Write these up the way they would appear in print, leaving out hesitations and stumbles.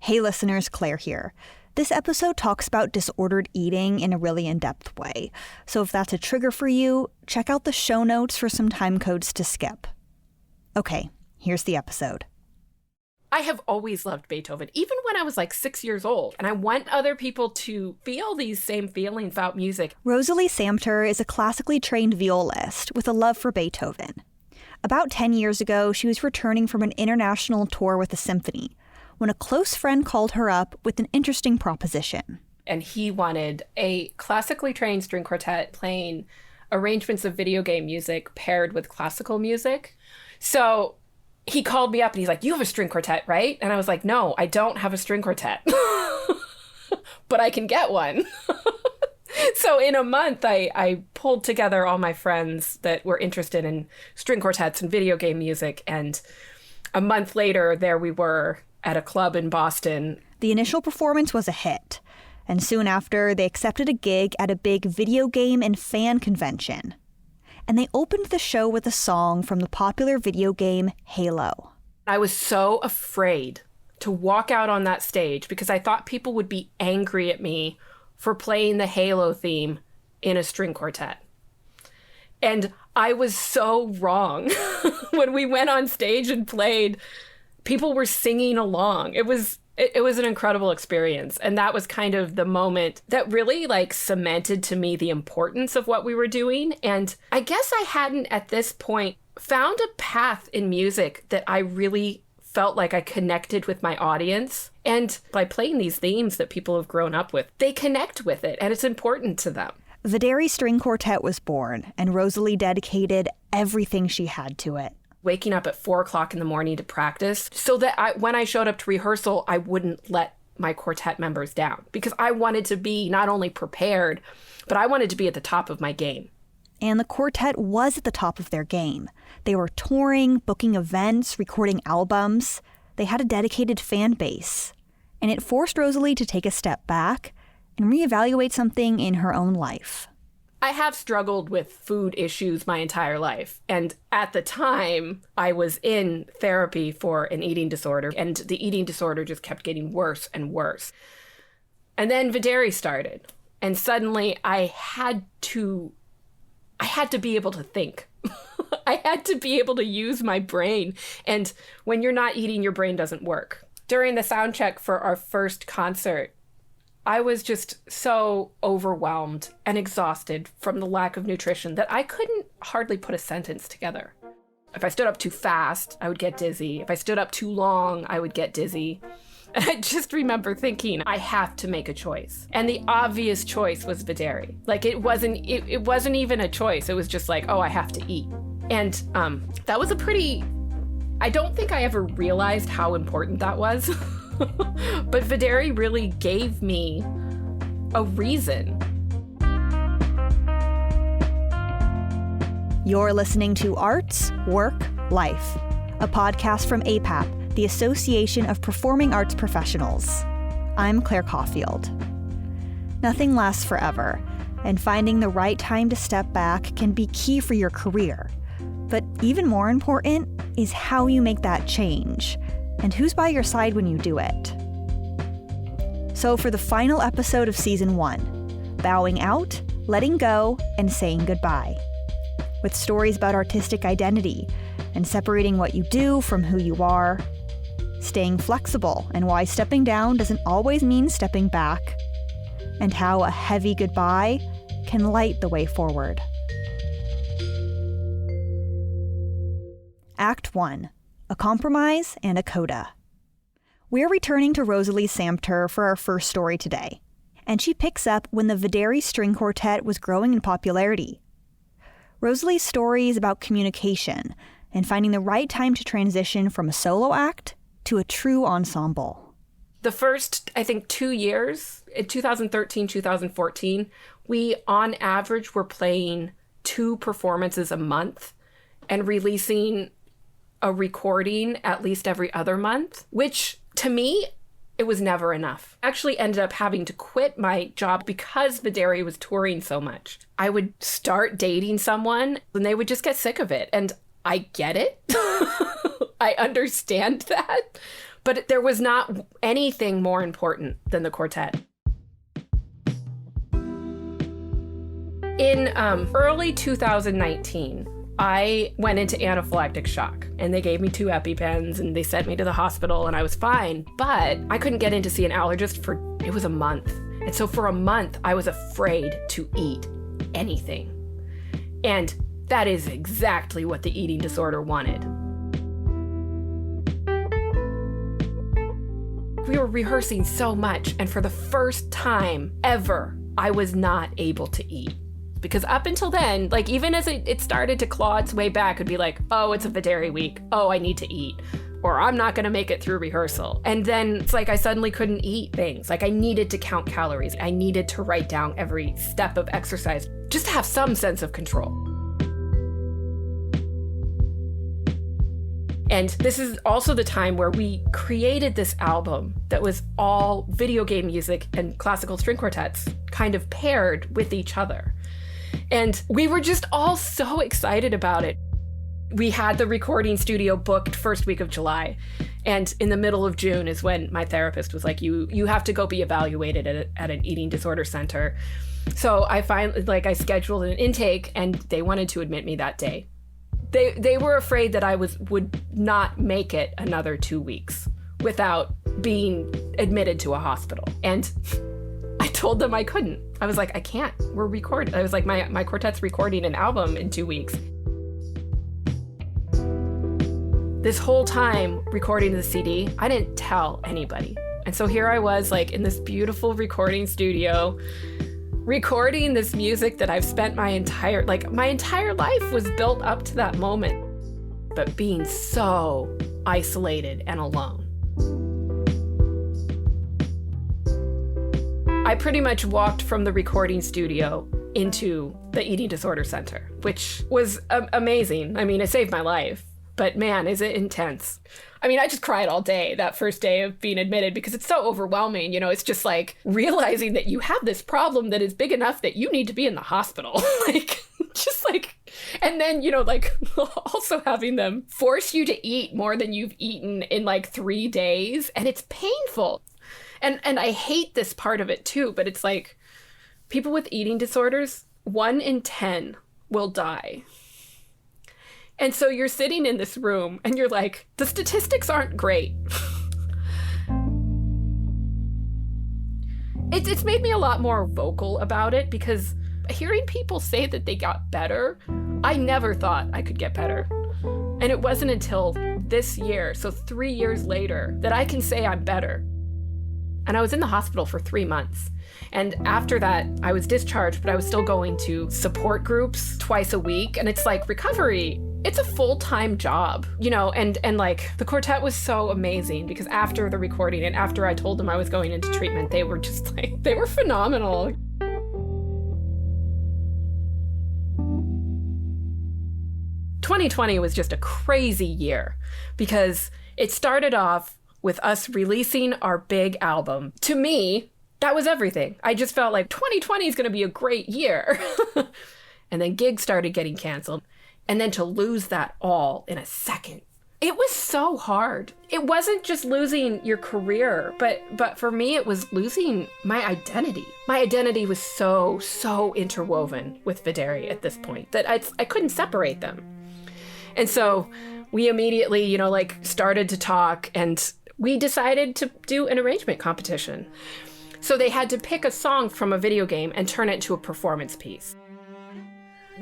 Hey listeners, Claire here. This episode talks about disordered eating in a really in-depth way. So if that's a trigger for you, check out the show notes for some time codes to skip. Okay, here's the episode. I have always loved Beethoven, even when I was like 6 years old, and I want other people to feel these same feelings about music. Roselie Samter is a classically trained violist with a love for Beethoven. About 10 years ago, she was returning from an international tour with a symphony when a close friend called her up with an interesting proposition. And he wanted a classically trained string quartet playing arrangements of video game music paired with classical music. So he called me up and he's like, "You have a string quartet, right?" And I was like, "No, I don't have a string quartet, but I can get one." So in a month, I pulled together all my friends that were interested in string quartets and video game music. And a month later, there we were at a club in Boston. The initial performance was a hit, and soon after, they accepted a gig at a big video game and fan convention. And they opened the show with a song from the popular video game Halo. I was so afraid to walk out on that stage because I thought people would be angry at me for playing the Halo theme in a string quartet. And I was so wrong. When we went on stage and played, people were singing along. It was an incredible experience. And that was kind of the moment that really cemented to me the importance of what we were doing. And I guess I hadn't at this point found a path in music that I really felt like I connected with my audience. And by playing these themes that people have grown up with, they connect with it and it's important to them. Videri String Quartet was born, and Roselie dedicated everything she had to it. Waking up at 4 o'clock in the morning to practice so that when I showed up to rehearsal, I wouldn't let my quartet members down because I wanted to be not only prepared, but I wanted to be at the top of my game. And the quartet was at the top of their game. They were touring, booking events, recording albums. They had a dedicated fan base. And it forced Roselie to take a step back and reevaluate something in her own life. I have struggled with food issues my entire life. And at the time, I was in therapy for an eating disorder, and the eating disorder just kept getting worse and worse. And then Videri started, and suddenly I had to be able to think. I had to be able to use my brain. And when you're not eating, your brain doesn't work. During the sound check for our first concert, I was just so overwhelmed and exhausted from the lack of nutrition that I couldn't hardly put a sentence together. If I stood up too fast, I would get dizzy. If I stood up too long, I would get dizzy. And I just remember thinking, I have to make a choice. And the obvious choice was Videri. It wasn't even a choice. It was just I have to eat. And that was I don't think I ever realized how important that was. But Videri really gave me a reason. You're listening to Arts, Work, Life, a podcast from APAP, the Association of Performing Arts Professionals. I'm Claire Caulfield. Nothing lasts forever, and finding the right time to step back can be key for your career. But even more important is how you make that change, and who's by your side when you do it. So for the final episode of Season 1, bowing out, letting go, and saying goodbye. With stories about artistic identity and separating what you do from who you are, staying flexible and why stepping down doesn't always mean stepping back, and how a heavy goodbye can light the way forward. Act 1. A compromise and a coda. We're returning to Roselie Samter for our first story today, and she picks up when the Videri String Quartet was growing in popularity. Roselie's story is about communication and finding the right time to transition from a solo act to a true ensemble. The first, 2 years, in 2013, 2014, we on average were playing 2 performances a month and releasing a recording at least every other month, which to me, it was never enough. I actually ended up having to quit my job because Videri was touring so much. I would start dating someone and they would just get sick of it. And I get it. I understand that. But there was not anything more important than the quartet. In early 2019, I went into anaphylactic shock, and they gave me 2 EpiPens, and they sent me to the hospital, and I was fine. But I couldn't get in to see an allergist it was a month. And so for a month, I was afraid to eat anything. And that is exactly what the eating disorder wanted. We were rehearsing so much, and for the first time ever, I was not able to eat. Because up until then, like even as it started to claw its way back, it'd be like, oh, it's a Videri week. Oh, I need to eat. Or I'm not going to make it through rehearsal. And then it's like I suddenly couldn't eat things. Like I needed to count calories. I needed to write down every step of exercise just to have some sense of control. And this is also the time where we created this album that was all video game music and classical string quartets kind of paired with each other. And we were just all so excited about it. We had the recording studio booked first week of July. And in the middle of June is when my therapist was like, you have to go be evaluated at an eating disorder center. So I I scheduled an intake, and they wanted to admit me that day. They were afraid that I would not make it another 2 weeks without being admitted to a hospital. And I told them I couldn't. I was like, I can't. We're recording. I was like, my quartet's recording an album in 2 weeks. This whole time recording the CD, I didn't tell anybody. And so here I was like in this beautiful recording studio, recording this music that I've spent my entire life was built up to that moment, but being so isolated and alone. I pretty much walked from the recording studio into the eating disorder center, which was amazing. I mean, it saved my life, but man, is it intense. I mean, I just cried all day that first day of being admitted because it's so overwhelming. You know, it's just like realizing that you have this problem that is big enough that you need to be in the hospital. And then, you know, like also having them force you to eat more than you've eaten in like 3 days. And it's painful. And I hate this part of it too, but it's like people with eating disorders, 1 in 10 will die. And so you're sitting in this room and you're like, the statistics aren't great. It's made me a lot more vocal about it because hearing people say that they got better, I never thought I could get better. And it wasn't until this year, so 3 years later, that I can say I'm better. And I was in the hospital for 3 months. And after that, I was discharged, but I was still going to support groups twice a week. And it's like recovery, it's a full-time job, you know, and like the quartet was so amazing because after the recording and after I told them I was going into treatment, they were just like, they were phenomenal. "2020 was just a crazy year because it started off with us releasing our big album. To me, that was everything. I just felt like 2020 is going to be a great year. And then gigs started getting canceled. And then to lose that all in a second, it was so hard. It wasn't just losing your career, but for me, it was losing my identity. My identity was so interwoven with Videri at this point that I couldn't separate them. And so we immediately, you know, like started to talk and we decided to do an arrangement competition. So they had to pick a song from a video game and turn it into a performance piece.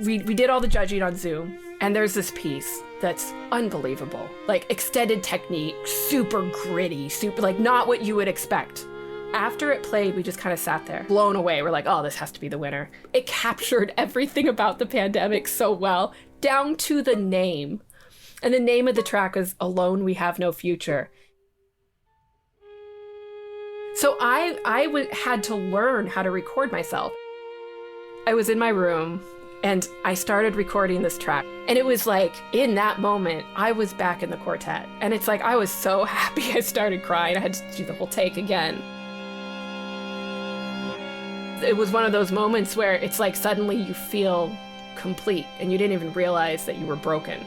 We did all the judging on Zoom, and there's this piece that's unbelievable. Like extended technique, super gritty, super like not what you would expect. After it played, we just kind of sat there, blown away. We're like, oh, this has to be the winner. It captured everything about the pandemic so well, down to the name. And the name of the track is Alone We Have No Future. So I had to learn how to record myself. I was in my room and I started recording this track. And it was like, in that moment, I was back in the quartet. And it's like, I was so happy I started crying. I had to do the whole take again. It was one of those moments where it's like suddenly you feel complete and you didn't even realize that you were broken.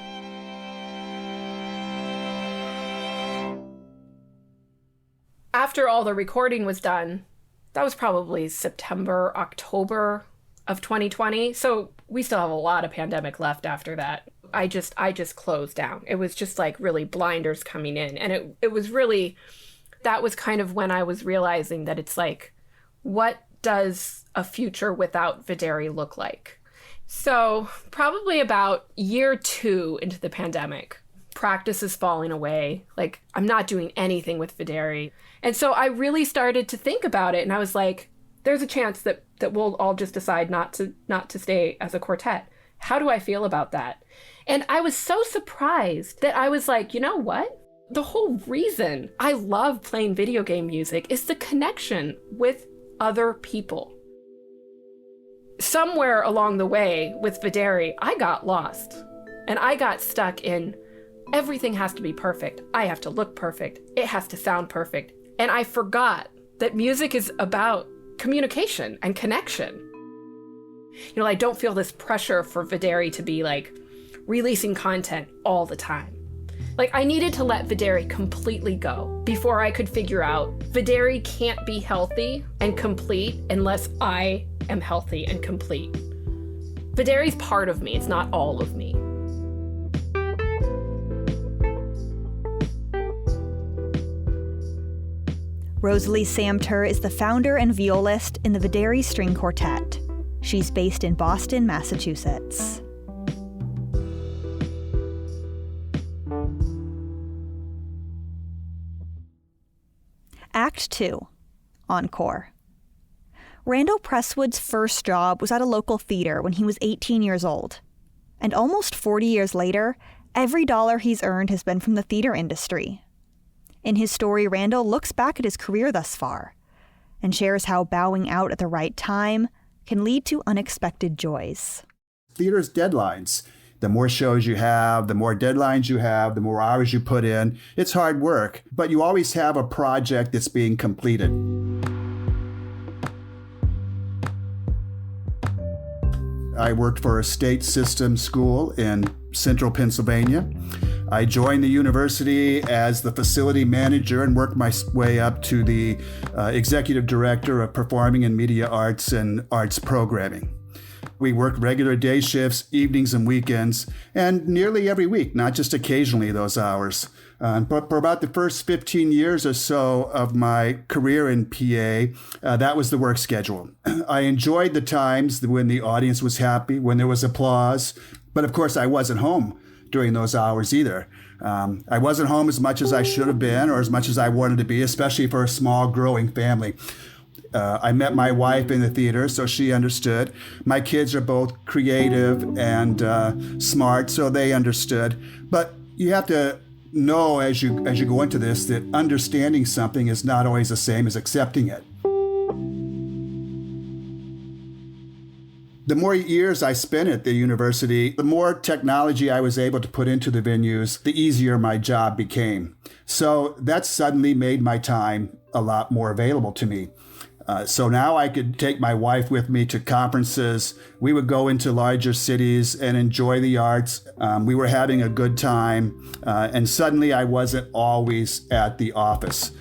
after all the recording was done, that was probably September, October of 2020. So we still have a lot of pandemic left after that. I just closed down. It was just like really blinders coming in. And it was really, that was kind of when I was realizing that it's like, what does a future without Videri look like? So probably about year 2 into the pandemic, practice is falling away. Like, I'm not doing anything with Videri. And so I really started to think about it. And I was like, there's a chance that we'll all just decide not to stay as a quartet. How do I feel about that? And I was so surprised that I was like, you know what? The whole reason I love playing video game music is the connection with other people. Somewhere along the way with Videri, I got lost. And I got stuck in everything has to be perfect. I have to look perfect. It has to sound perfect. And I forgot that music is about communication and connection. You know, I don't feel this pressure for Videri to be like releasing content all the time. Like, I needed to let Videri completely go before I could figure out Videri can't be healthy and complete unless I am healthy and complete. Videri's part of me. It's not all of me. Roselie Samter is the founder and violist in the Videri String Quartet. She's based in Boston, Massachusetts. Act 2, Encore. Randall Presswood's first job was at a local theater when he was 18 years old. And almost 40 years later, every dollar he's earned has been from the theater industry. In his story, Randall looks back at his career thus far and shares how bowing out at the right time can lead to unexpected joys. Theater's deadlines. The more shows you have, the more deadlines you have, the more hours you put in. It's hard work, but you always have a project that's being completed. I worked for a state system school in central Pennsylvania. I joined the university as the facility manager and worked my way up to the executive director of performing and media arts and arts programming. We worked regular day shifts, evenings and weekends, and nearly every week, not just occasionally those hours. But for about the first 15 years or so of my career in PA, that was the work schedule. I enjoyed the times when the audience was happy, when there was applause. But of course, I wasn't home during those hours either. I wasn't home as much as I should have been or as much as I wanted to be, especially for a small, growing family. I met my wife in the theater, so she understood. My kids are both creative and smart, so they understood. But you have to know as you go into this that understanding something is not always the same as accepting it. The more years I spent at the university, the more technology I was able to put into the venues, the easier my job became. So that suddenly made my time a lot more available to me. So now I could take my wife with me to conferences. We would go into larger cities and enjoy the arts. We were having a good time. And suddenly I wasn't always at the office.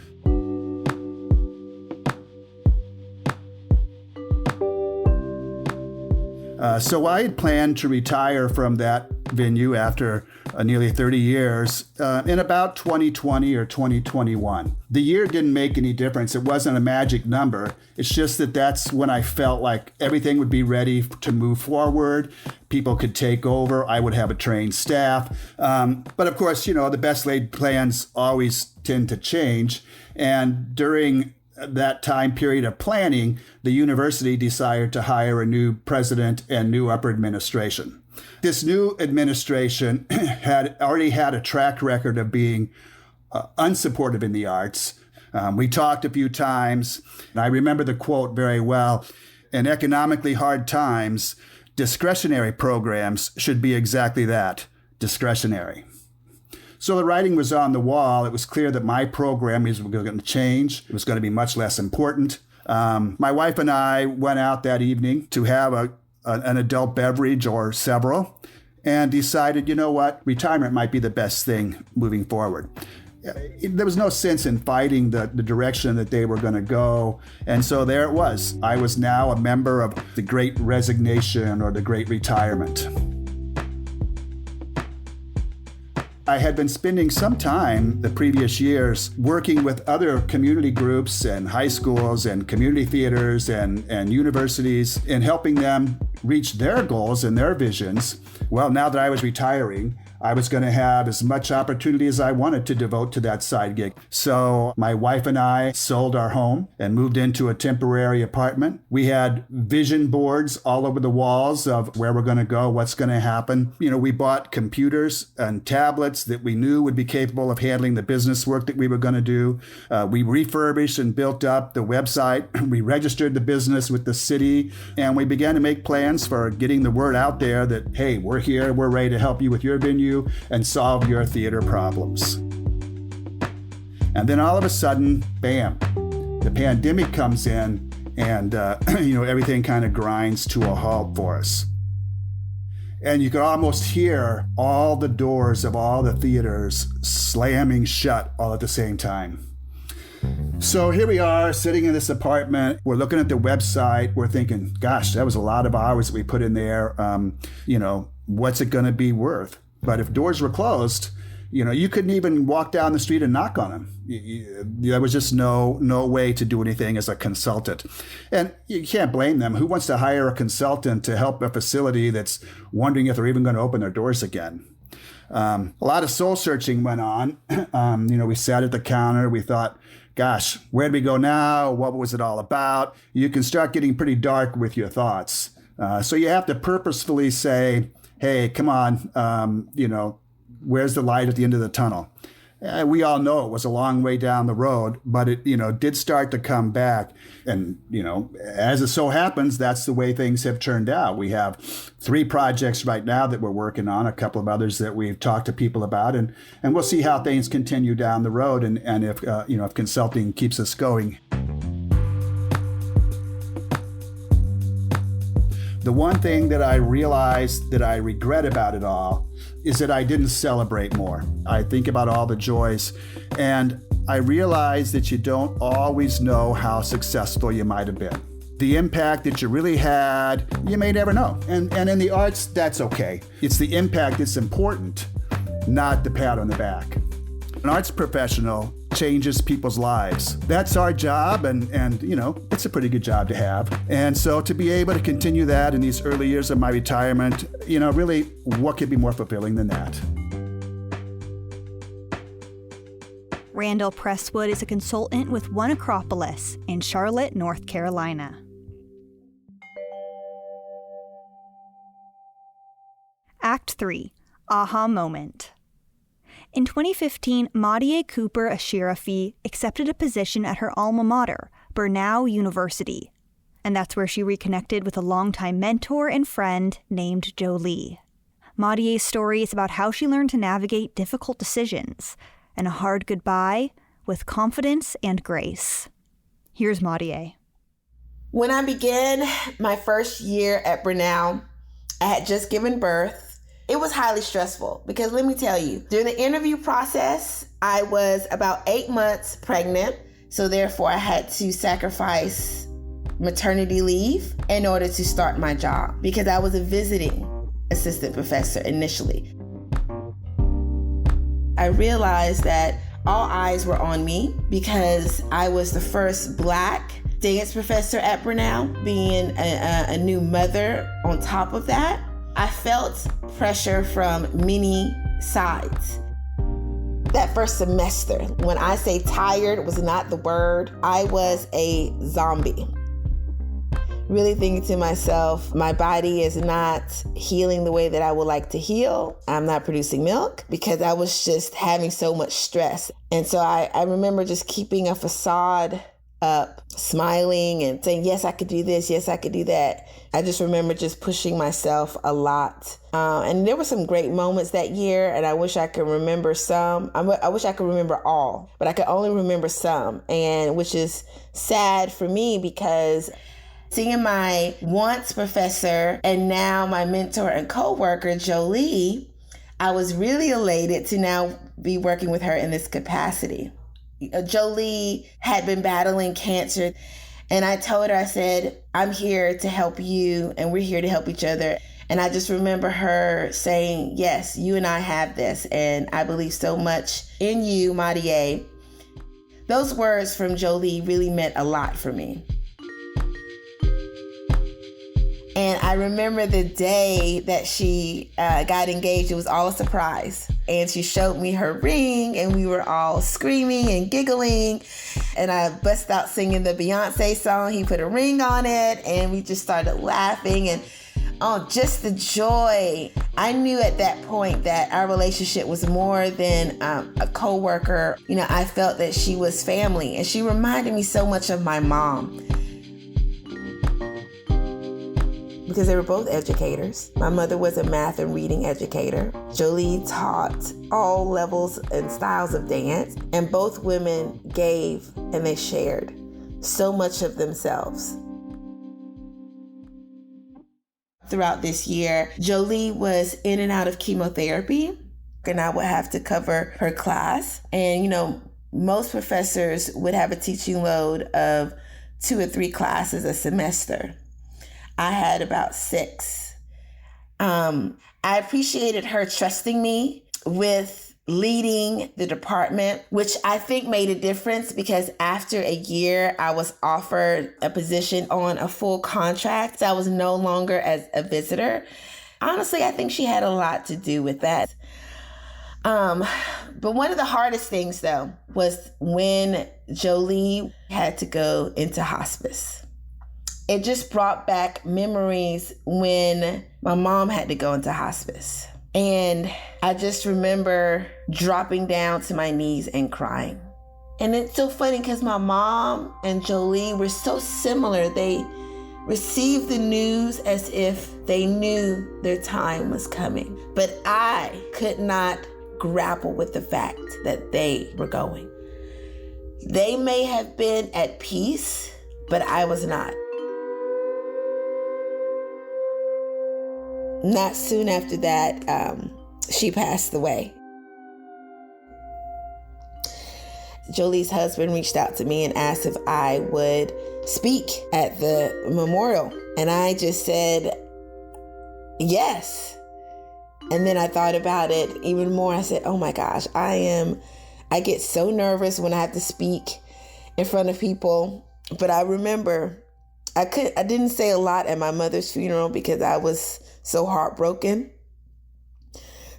So I had planned to retire from that venue after nearly 30 years in about 2020 or 2021. The year didn't make any difference. It wasn't a magic number. It's just that that's when I felt like everything would be ready to move forward. People could take over. I would have a trained staff. But of course, you know, the best laid plans always tend to change. And during that time period of planning, the university decided to hire a new president and new upper administration. This new administration had already had a track record of being unsupportive in the arts. We talked a few times, and I remember the quote very well. In economically hard times, discretionary programs should be exactly that, discretionary. So the writing was on the wall. It was clear that my program was going to change. It was going to be much less important. My wife and I went out that evening to have an adult beverage or several and decided, you know what, retirement might be the best thing moving forward. there was no sense in fighting the direction that they were going to go. And so there it was. I was now a member of the Great Resignation or the Great Retirement. I had been spending some time the previous years working with other community groups and high schools and community theaters and universities in helping them reach their goals and their visions. Well, now that I was retiring, I was going to have as much opportunity as I wanted to devote to that side gig. So my wife and I sold our home and moved into a temporary apartment. We had vision boards all over the walls of where we're going to go, what's going to happen. We bought computers and tablets that we knew would be capable of handling the business work that we were going to do. We refurbished and built up the website. We registered the business with the city, and we began to make plans for getting the word out there that, hey, we're here, we're ready to help you with your venue and solve your theater problems. And then all of a sudden, bam, the pandemic comes in and, everything kind of grinds to a halt for us. And you could almost hear all the doors of all the theaters slamming shut all at the same time. So here we are sitting in this apartment. We're looking at the website. We're thinking, gosh, that was a lot of hours that we put in there. What's it going to be worth? But if doors were closed, you couldn't even walk down the street and knock on them. There was just no way to do anything as a consultant. And you can't blame them. Who wants to hire a consultant to help a facility that's wondering if they're even going to open their doors again? A lot of soul searching went on. We sat at the counter. We thought, gosh, where do we go now? What was it all about? You can start getting pretty dark with your thoughts. So you have to purposefully say, hey, come on, where's the light at the end of the tunnel? We all know it was a long way down the road, but it, did start to come back. And, as it so happens, that's the way things have turned out. We have 3 projects right now that we're working on, a couple of others that we've talked to people about, and we'll see how things continue down the road and if, if consulting keeps us going. The one thing that I realized that I regret about it all is that I didn't celebrate more. I think about all the joys, and I realize that you don't always know how successful you might have been. The impact that you really had, you may never know. And in the arts, that's okay. It's the impact that's important, not the pat on the back. An arts professional changes people's lives. That's our job, and it's a pretty good job to have. And so to be able to continue that in these early years of my retirement, really, what could be more fulfilling than that? Randall Presswood is a consultant with One Acropolis in Charlotte, North Carolina. Act 3, Aha Moment. In 2015, Madia Cooper-Ashirifi accepted a position at her alma mater, Bernau University, and that's where she reconnected with a longtime mentor and friend named Jolie. Madia's story is about how she learned to navigate difficult decisions and a hard goodbye with confidence and grace. Here's Madia. When I began my first year at Bernau, I had just given birth. It was highly stressful because let me tell you, during the interview process, I was about 8 months pregnant. So therefore I had to sacrifice maternity leave in order to start my job because I was a visiting assistant professor initially. I realized that all eyes were on me because I was the first Black dance professor at Bernau, being a new mother on top of that. I felt pressure from many sides. That first semester, when I say tired was not the word, I was a zombie. Really thinking to myself, my body is not healing the way that I would like to heal. I'm not producing milk because I was just having so much stress. And so I remember just keeping a facade up, smiling and saying, yes, I could do this. Yes, I could do that. I just remember just pushing myself a lot. And there were some great moments that year, and I wish I could remember some. I wish I could remember all, but I could only remember some, and which is sad for me because seeing my once professor and now my mentor and co-worker, Jolie, I was really elated to now be working with her in this capacity. Jolie had been battling cancer, and I told her, I said, I'm here to help you, and we're here to help each other. And I just remember her saying, yes, you and I have this, and I believe so much in you, Madia. Those words from Jolie really meant a lot for me. And I remember the day that she got engaged, it was all a surprise. And she showed me her ring, and we were all screaming and giggling. And I bust out singing the Beyonce song. He put a ring on it, and we just started laughing. And oh, just the joy. I knew at that point that our relationship was more than a co-worker. You know, I felt that she was family, and she reminded me so much of my mom. Because they were both educators. My mother was a math and reading educator. Jolie taught all levels and styles of dance, and both women gave and they shared so much of themselves. Throughout this year, Jolie was in and out of chemotherapy, and I would have to cover her class. And, you know, most professors would have a teaching load of 2 or 3 classes a semester. I had about 6. I appreciated her trusting me with leading the department, which I think made a difference because after a year, I was offered a position on a full contract. So I was no longer as a visitor. Honestly, I think she had a lot to do with that. But one of the hardest things, though, was when Jolie had to go into hospice. It just brought back memories when my mom had to go into hospice. And I just remember dropping down to my knees and crying. And it's so funny because my mom and Jolie were so similar. They received the news as if they knew their time was coming. But I could not grapple with the fact that they were going. They may have been at peace, but I was not. Not soon after that, she passed away. Jolie's husband reached out to me and asked if I would speak at the memorial. And I just said, yes. And then I thought about it even more. I said, oh my gosh, I get so nervous when I have to speak in front of people. But I remember I didn't say a lot at my mother's funeral because I was so heartbroken.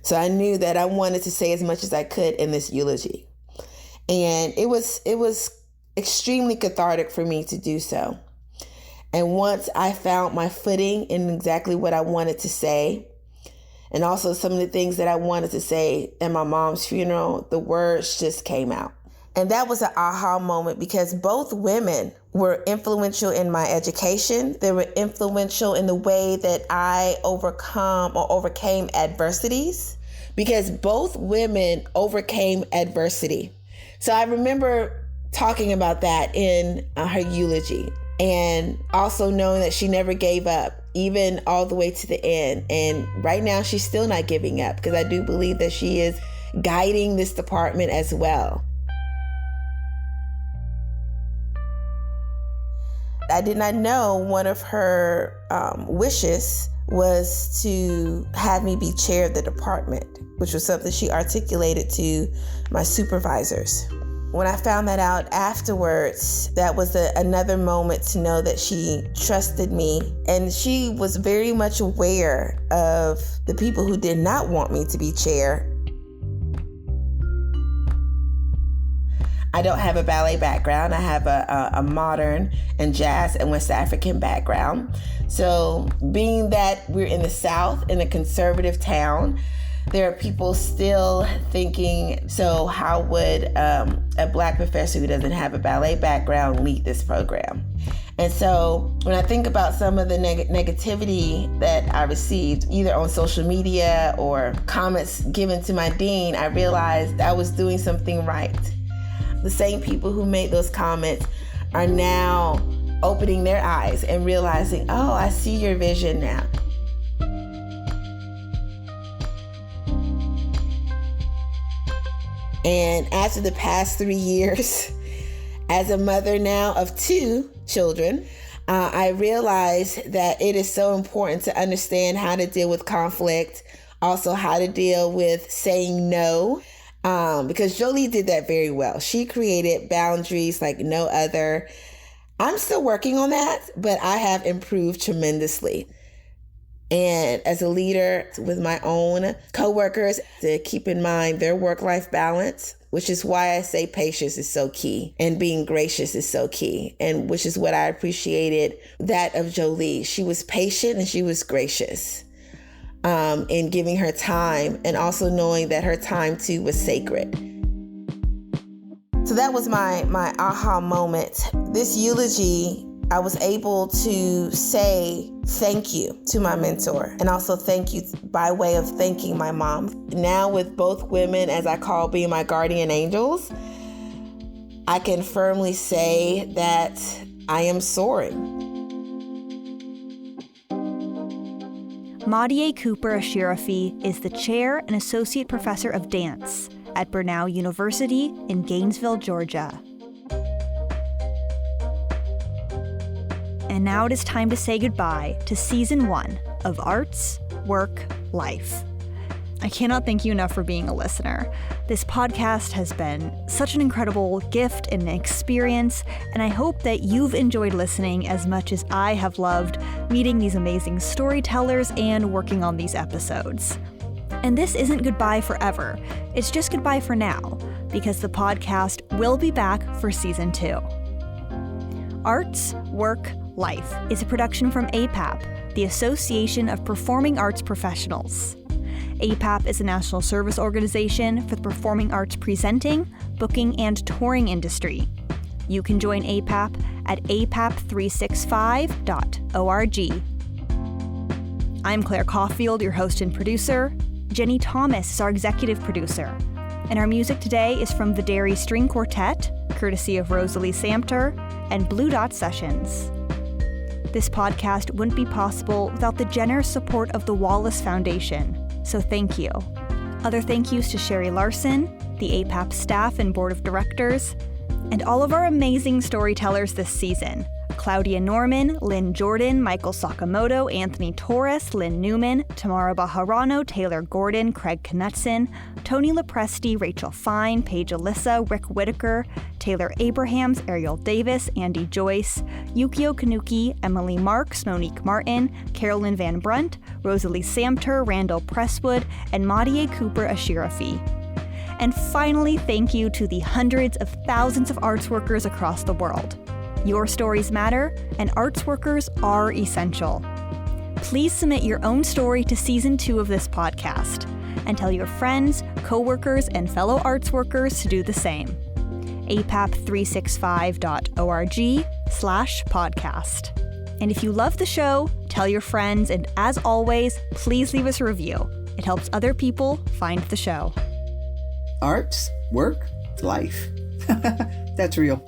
So I knew that I wanted to say as much as I could in this eulogy. And it was extremely cathartic for me to do so. And once I found my footing in exactly what I wanted to say, and also some of the things that I wanted to say at my mom's funeral, the words just came out. And that was an aha moment because both women were influential in my education. They were influential in the way that I overcame adversities because both women overcame adversity. So I remember talking about that in her eulogy and also knowing that she never gave up, even all the way to the end. And right now she's still not giving up because I do believe that she is guiding this department as well. I did not know one of her wishes was to have me be chair of the department, which was something she articulated to my supervisors. When I found that out afterwards, that was another moment to know that she trusted me. And she was very much aware of the people who did not want me to be chair. I don't have a ballet background. I have a modern and jazz and West African background. So being that we're in the South, in a conservative town, there are people still thinking, so how would a Black professor who doesn't have a ballet background lead this program? And so when I think about some of the negativity that I received, either on social media or comments given to my dean, I realized I was doing something right. The same people who made those comments are now opening their eyes and realizing, oh, I see your vision now. And after the past 3 years, as a mother now of 2 children, I realized that it is so important to understand how to deal with conflict, also how to deal with saying no, because Jolie did that very well. She created boundaries like no other. I'm still working on that, but I have improved tremendously. And as a leader with my own coworkers, to keep in mind their work-life balance, which is why I say patience is so key and being gracious is so key, and which is what I appreciated that of Jolie. She was patient and she was gracious in giving her time, and also knowing that her time too was sacred. So that was my aha moment. This eulogy, I was able to say thank you to my mentor, and also thank you by way of thanking my mom. Now with both women, as I call being my guardian angels, I can firmly say that I am soaring. Madia Cooper-Ashirifi is the chair and associate professor of dance at Brenau University in Gainesville, Georgia. And now it is time to say goodbye to Season 1 of Arts, Work, Life. I cannot thank you enough for being a listener. This podcast has been such an incredible gift and experience, and I hope that you've enjoyed listening as much as I have loved meeting these amazing storytellers and working on these episodes. And this isn't goodbye forever. It's just goodbye for now, because the podcast will be back for Season 2. Arts, Work, Life is a production from APAP, the Association of Performing Arts Professionals. APAP is a national service organization for the performing arts presenting, booking, and touring industry. You can join APAP at apap365.org. I'm Claire Caulfield, your host and producer. Jenny Thomas is our executive producer. And our music today is from Videri String Quartet, courtesy of Roselie Samter, and Blue Dot Sessions. This podcast wouldn't be possible without the generous support of the Wallace Foundation, so thank you. Other thank yous to Sherry Larson, the APAP staff and board of directors, and all of our amazing storytellers this season: Claudia Norman, Lynn Jordan, Michael Sakamoto, Anthony Torres, Lynn Newman, Tamara Bajarano, Taylor Gordon, Craig Knutson, Tony Lepresti, Rachel Fine, Paige Alyssa, Rick Whitaker, Taylor Abrahams, Ariel Davis, Andy Joyce, Yukio Kanuki, Emily Marks, Monique Martin, Carolyn Van Brunt, Roselie Samter, Randall Presswood, and Madia Cooper-Ashirifi. And finally, thank you to the hundreds of thousands of arts workers across the world. Your stories matter, and arts workers are essential. Please submit your own story to Season 2 of this podcast, and tell your friends, coworkers, and fellow arts workers to do the same. apap365.org/podcast. And if you love the show, tell your friends, and as always, please leave us a review. It helps other people find the show. Arts, work, life. That's real.